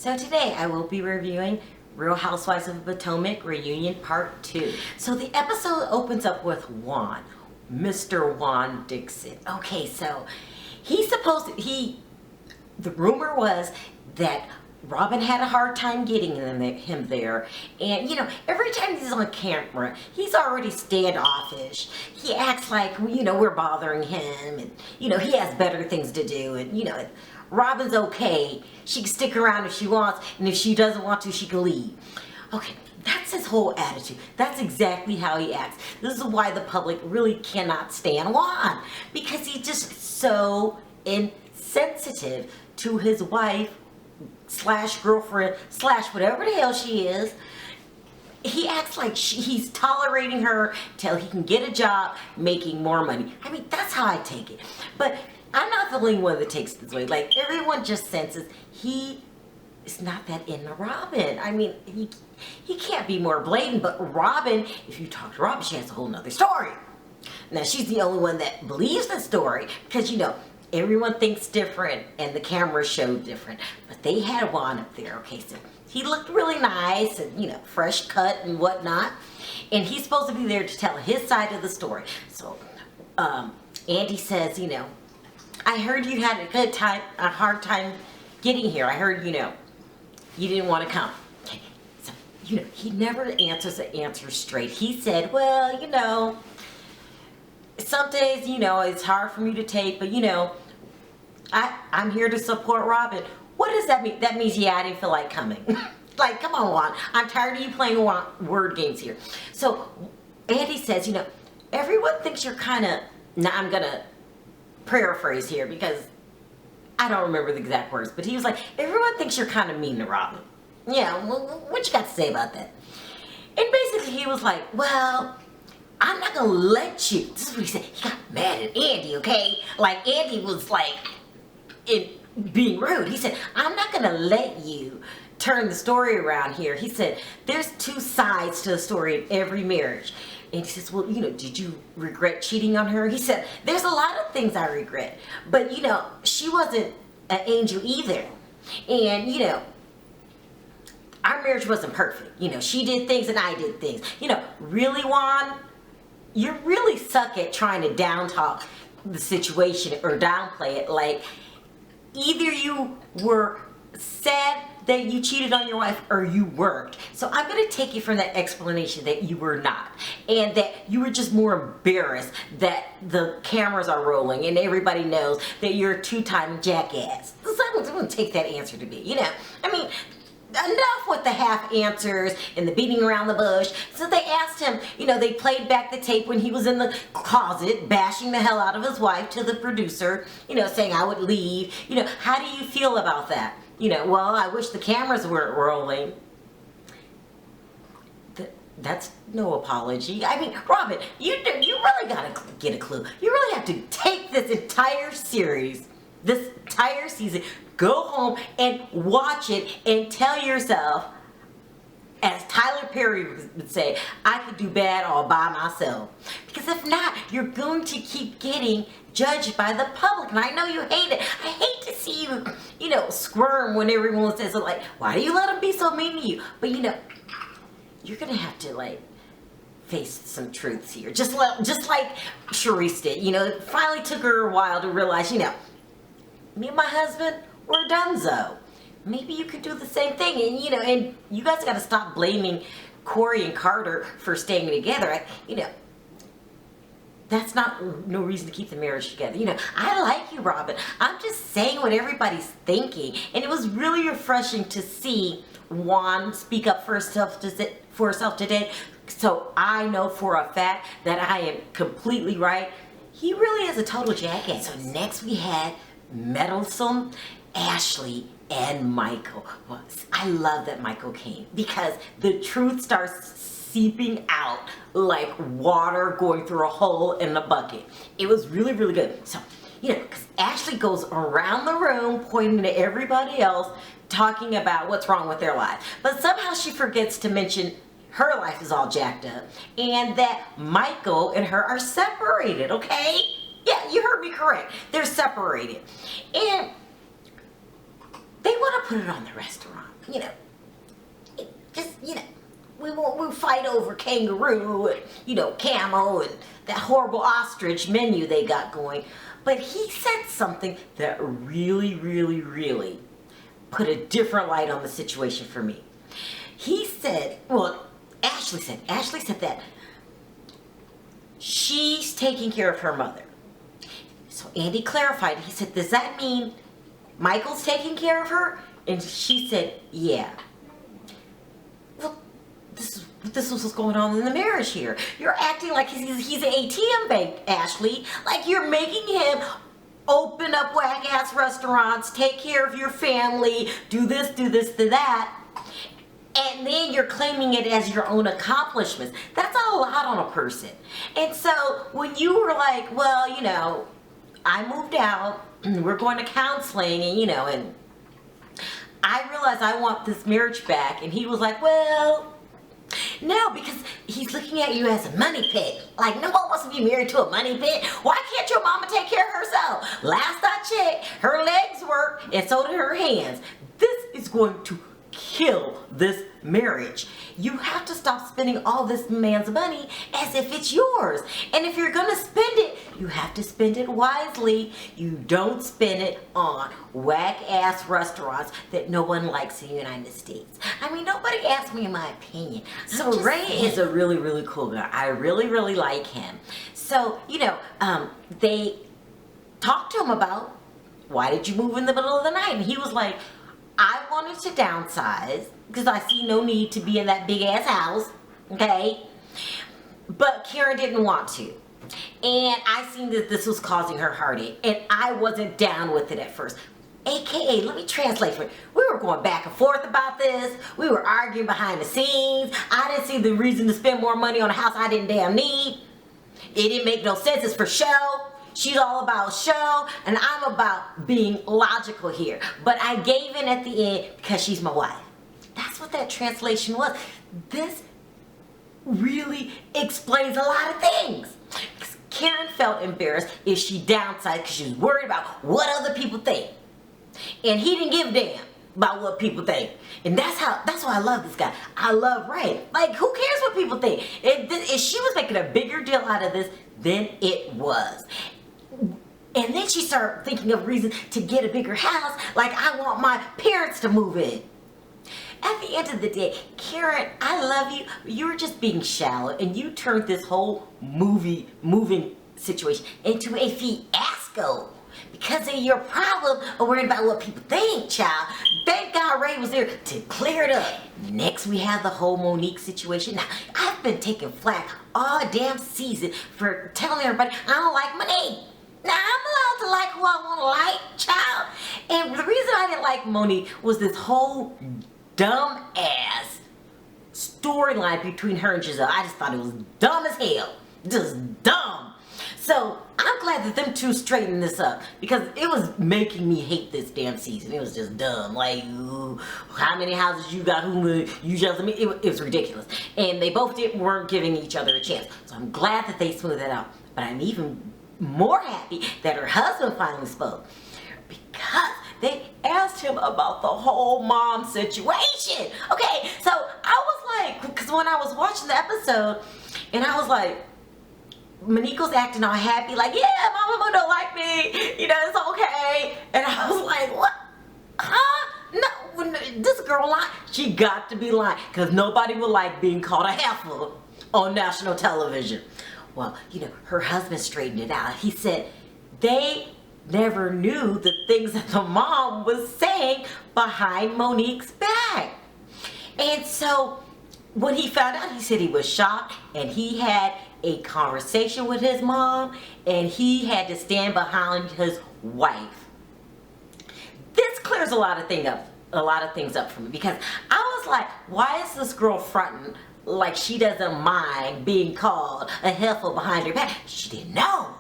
So today I will be reviewing Real Housewives of Potomac Reunion Part 2. So the episode opens up with Juan, Mr. Juan Dixon. Okay, so the rumor was that Robyn had a hard time getting him there, and every time he's on camera he's already standoffish. He acts like we're bothering him, and he has better things to do, and Robyn's okay, she can stick around if she wants, and if she doesn't want to, she can leave. Okay, that's his whole attitude. That's exactly how he acts. This is why the public really cannot stand Juan, because he's just so insensitive to his wife slash girlfriend slash whatever the hell she is. He acts like he's tolerating her till he can get a job making more money. I mean, that's how I take it. But I'm not the only one that takes it this way. Like, everyone just senses he is not that into Robyn. I mean, he can't be more blatant, but Robyn, if you talk to Robyn, she has a whole nother story. Now, she's the only one that believes the story because, everyone thinks different and the cameras show different. But they had Juan up there, okay, so he looked really nice and, fresh cut and whatnot. And he's supposed to be there to tell his side of the story. So, Andy says, I heard you had a hard time getting here. I heard, you didn't want to come. Okay, so, he never answers the answer straight. He said, well, some days, it's hard for me to take, but, I'm here to support Robyn. What does that mean? That means, I didn't feel like coming. Like, come on, Juan. I'm tired of you playing word games here. So, Andy says, everyone thinks you're kind of, now I'm going to paraphrase here because I don't remember the exact words, but he was like, everyone thinks you're kind of mean to Robyn. Yeah, well, what you got to say about that? And basically he was like, well, I'm not going to let you. This is what he said. He got mad at Andy, okay? Like, Andy was like, being rude. He said, I'm not going to let you turn the story around here. He said, there's two sides to the story in every marriage. And he says, well, did you regret cheating on her? He said, there's a lot of things I regret. But, she wasn't an angel either. And, our marriage wasn't perfect. She did things and I did things. Really, Juan, you really suck at trying to down talk the situation or downplay it. Like, either you were sad that you cheated on your wife or you weren't. So I'm going to take you from that explanation that you were not, and that you were just more embarrassed that the cameras are rolling and everybody knows that you're a two-time jackass. So I'm going to take that answer to be, I mean, enough with the half answers and the beating around the bush. So they asked him, they played back the tape when he was in the closet bashing the hell out of his wife to the producer, saying I would leave. How do you feel about that? Well, I wish the cameras weren't rolling. That's no apology. I mean, Robyn, you really gotta get a clue. You really have to take this entire series, this entire season, go home and watch it and tell yourself, as Tyler Perry would say, I could do bad all by myself. Because if not, you're going to keep getting judged by the public. And I know you hate it. I hate to see you, squirm when everyone says, like, why do you let them be so mean to you? But, you're going to have to, face some truths here. Just like Charrisse did. It finally took her a while to realize, me and my husband, we're donezo. Maybe you could do the same thing, and and you guys got to stop blaming Corey and Carter for staying together. That's no reason to keep the marriage together. I like you, Robyn. I'm just saying what everybody's thinking, and it was really refreshing to see Juan speak up for herself today. So I know for a fact that I am completely right. He really is a total jackass. So next we had meddlesome Ashley and Michael. Well, I love that Michael came because the truth starts seeping out like water going through a hole in the bucket. It was really, really good. So, because Ashley goes around the room pointing to everybody else, talking about what's wrong with their life. But somehow she forgets to mention her life is all jacked up and that Michael and her are separated, okay? Yeah, you heard me correct. They're separated. And they want to put it on the restaurant. We'll fight over kangaroo and, camel and that horrible ostrich menu they got going. But he said something that really, really, really put a different light on the situation for me. He said, Ashley said that she's taking care of her mother. So Andy clarified. He said, does that mean Michael's taking care of her? And she said, yeah. Well, this was what's going on in the marriage here. You're acting like he's an ATM bank, Ashley. Like you're making him open up whack-ass restaurants, take care of your family, do this, do that. And then you're claiming it as your own accomplishments. That's a lot on a person. And so when you were like, I moved out, and we're going to counseling, and I realized I want this marriage back. And he was like, well, no, because he's looking at you as a money pit. Like, no one wants to be married to a money pit. Why can't your mama take care of herself? Last I checked, her legs work, and so do her hands. This is going to kill this marriage. You have to stop spending all this man's money as if it's yours. And if you're gonna spend it, you have to spend it wisely. You don't spend it on whack-ass restaurants that no one likes in the United States. I mean, nobody asked me my opinion. So Ray is a really, really cool guy. I really, really like him. So, they talked to him about, why did you move in the middle of the night? And he was like, I wanted to downsize because I see no need to be in that big ass house, okay? But Karen didn't want to. And I seen that this was causing her heartache, and I wasn't down with it at first. AKA, let me translate for you. We were going back and forth about this. We were arguing behind the scenes. I didn't see the reason to spend more money on a house I didn't damn need. It didn't make no sense. It's for show. She's all about show, and I'm about being logical here. But I gave in at the end because she's my wife. That's what that translation was. This really explains a lot of things. Karen felt embarrassed if she downsized because she was worried about what other people think. And he didn't give a damn about what people think. And that's why I love this guy. I love Ray. Like, who cares what people think? If she was making a bigger deal out of this than it was. And then she started thinking of reasons to get a bigger house, like I want my parents to move in. At the end of the day, Karen, I love you. You were just being shallow, and you turned this whole moving situation into a fiasco because of your problem of worrying about what people think, child. Thank God Ray was there to clear it up. Next, we have the whole Monique situation. Now, I've been taking flack all damn season for telling everybody I don't like Monique. Now, I'm allowed to like who I want to like, child. And the reason I didn't like Monique was this whole dumb-ass storyline between her and Gizelle. I just thought it was dumb as hell. Just dumb. So, I'm glad that them two straightened this up because it was making me hate this damn season. It was just dumb. Like, ooh, how many houses you got? Who you just, it was ridiculous. And they both weren't giving each other a chance. So, I'm glad that they smoothed that out. But I'm even more happy that her husband finally spoke because they asked him about the whole mom situation. Okay, so I was like, because when I was watching the episode, and I was like, Monique was acting all happy, like, yeah, my mama don't like me, it's okay. And I was like, what? Huh? No, this girl lying. She got to be lying because nobody would like being called a heifer on national television. Well, her husband straightened it out. He said they never knew the things that the mom was saying behind Monique's back. And so when he found out, he said he was shocked, and he had a conversation with his mom, and he had to stand behind his wife. This clears a lot of things up for me because I was like, why is this girl fronting like she doesn't mind being called a heifer behind her back? She didn't know.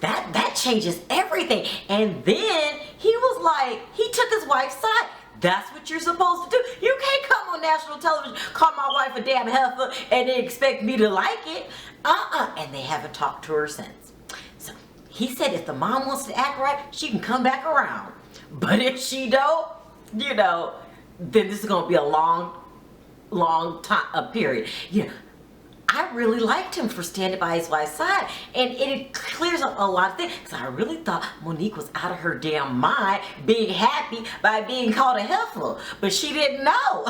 That changes everything. And then he was like, he took his wife's side. That's what you're supposed to do. You can't come on national television, call my wife a damn heifer, and then expect me to like it. And they haven't talked to her since. So he said if the mom wants to act right, she can come back around. But if she don't, you know, then this is going to be a long time, a period. You know, I really liked him for standing by his wife's side, and it clears up a lot of things, because I really thought Monique was out of her damn mind being happy by being called a heifer, but she didn't know.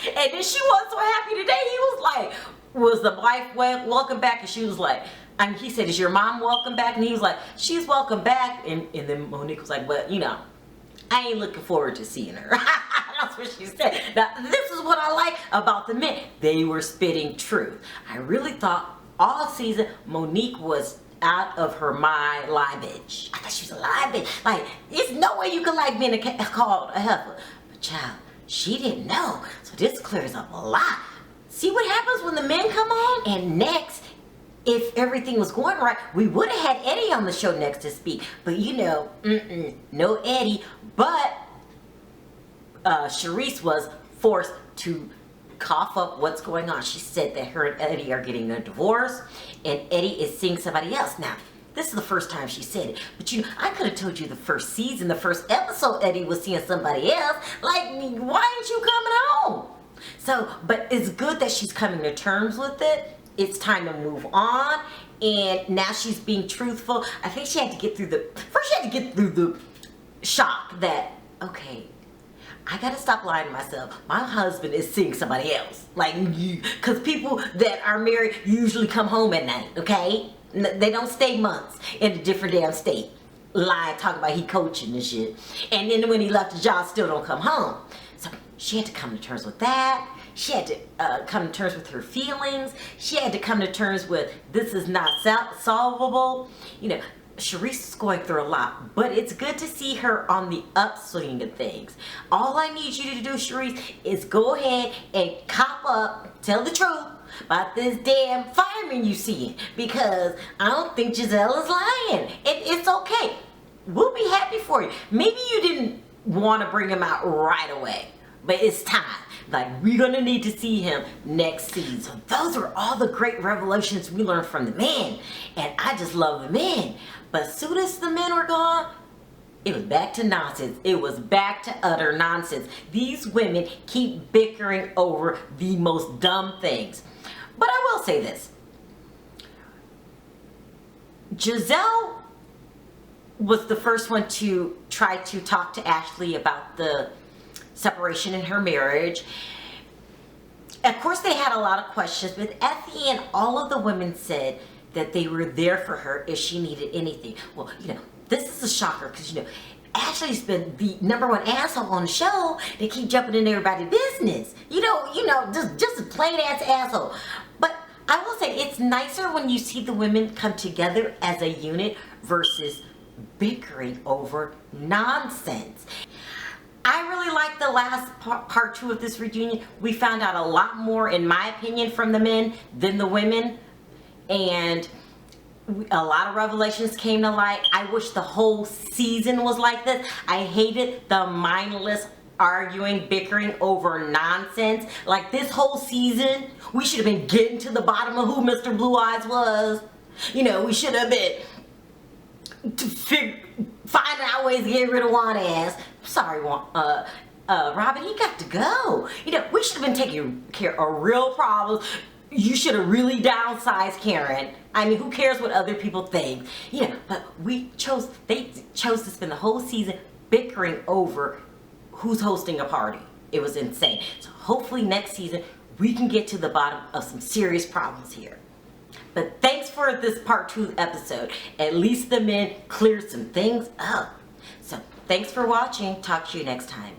And then she was so happy today. He was like, was the wife welcome back? And she was like, and he said, is your mom welcome back? And he was like, she's welcome back. And then Monique was like, well, you know, I ain't looking forward to seeing her. That's what she said. Now, this is what I like about the men. They were spitting truth. I really thought all season Monique was out of her mind, lie bitch. I thought she was a lie bitch. Like, there's no way you could like being called a heifer. But child, she didn't know. So this clears up a lot. See what happens when the men come on? And next, if everything was going right, we would have had Eddie on the show next to speak. But you know, no Eddie. But Charrisse was forced to cough up what's going on. She said that her and Eddie are getting a divorce, and Eddie is seeing somebody else. Now, this is the first time she said it, but you know, I could have told you the first season, the first episode, Eddie was seeing somebody else. Like, why aren't you coming home? So, but it's good that she's coming to terms with it. It's time to move on, and now she's being truthful. I think she had to get through the shock that, okay, I gotta stop lying to myself. My husband is seeing somebody else. Like, because people that are married usually come home at night, okay? They don't stay months in a different damn state. Lying, talking about he coaching and shit. And then when he left the job, still don't come home. So she had to come to terms with that. She had to come to terms with her feelings. She had to come to terms with this is not solvable. You know, Charrisse is going through a lot, but it's good to see her on the upswing of things. All I need you to do, Charrisse, is go ahead and cop up, tell the truth about this damn fireman you see, because I don't think Gizelle is lying. It's okay. We'll be happy for you. Maybe you didn't want to bring him out right away, but it's time. Like, we're gonna need to see him next season. So those are all the great revelations we learned from the men, and I just love the men. But as soon as the men were gone, it was back to nonsense. It was back to utter nonsense. These women keep bickering over the most dumb things. But I will say this. Gizelle was the first one to try to talk to Ashley about the separation in her marriage. Of course, they had a lot of questions, but at the end, all of the women said that they were there for her if she needed anything. Well, you know, this is a shocker, because, you know, Ashley's been the #1 asshole on the show. They keep jumping in everybody's business. You know, just a plain ass asshole. But I will say, it's nicer when you see the women come together as a unit versus bickering over nonsense. I really like the last part 2 of this reunion. We found out a lot more, in my opinion, from the men than the women. And a lot of revelations came to light. I wish the whole season was like this. I hated the mindless arguing, bickering over nonsense. Like, this whole season, we should have been getting to the bottom of who Mr. Blue Eyes was. You know, we should have been finding out ways to get rid of Juan ass. Sorry, Robyn, he got to go. You know, we should have been taking care of real problems. You should have really downsized Karen. I mean, who cares what other people think? You know, but they chose to spend the whole season bickering over who's hosting a party. It was insane. So hopefully next season, we can get to the bottom of some serious problems here. But thanks for this part 2 episode. At least the men cleared some things up. So thanks for watching. Talk to you next time.